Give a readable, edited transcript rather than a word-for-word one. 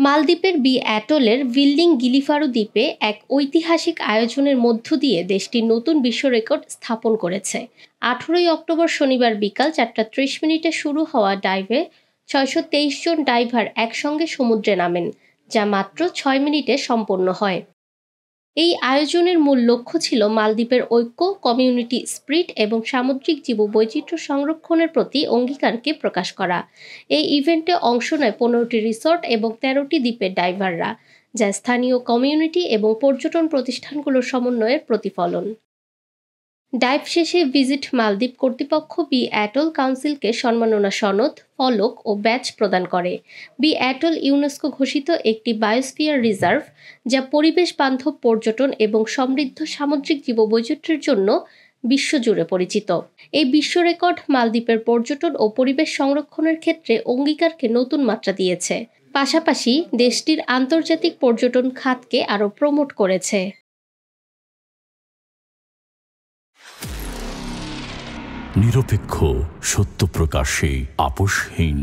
মালদ্বীপের বি অ্যাটলের ভিল্ডিং গিলিফারো দ্বীপে এক ঐতিহাসিক আয়োজনের মধ্য দিয়ে দেশটি নতুন বিশ্ব রেকর্ড স্থাপন করেছে। 18ই অক্টোবর শনিবার বিকাল 4:30 শুরু হওয়া ডাইভে 623 জন ডাইভার একসঙ্গে সমুদ্রে নামেন, যা মাত্র 6 মিনিটে সম্পন্ন হয়। এই আয়োজনের মূল লক্ষ্য ছিল মালদ্বীপের ঐক্য, কমিউনিটি স্পিরিট এবং সামুদ্রিক জীববৈচিত্র্য সংরক্ষণের প্রতি অঙ্গীকারকে প্রকাশ করা। এই ইভেন্টে অংশ নেয় 15টি রিসর্ট এবং 13টি দ্বীপের ডাইভাররা, যা স্থানীয় কমিউনিটি এবং পর্যটন প্রতিষ্ঠানগুলোর সমন্বয়ের প্রতিফলন। ডাইভ শেষে ভিজিট মালদ্বীপ কর্তৃপক্ষ বি অ্যাটল কাউন্সিলকে সম্মাননা সনদ, ফলক ও ব্যাজ প্রদান করে। বি অ্যাটল ইউনেস্কো ঘোষিত একটি বায়োস্ফিয়ার রিজার্ভ, যা পরিবেশ বান্ধব পর্যটন এবং সমৃদ্ধ সামুদ্রিক জীববৈচিত্র্যের জন্য বিশ্বজুড়ে পরিচিত। এই বিশ্ব রেকর্ড মালদ্বীপের পর্যটন ও পরিবেশ সংরক্ষণের ক্ষেত্রে অঙ্গীকারকে নতুন মাত্রা দিয়েছে, পাশাপাশি দেশটির আন্তর্জাতিক পর্যটন খাতকে আরও প্রমোট করেছে। নিরপেক্ষ, সত্য প্রকাশে আপোষহীন।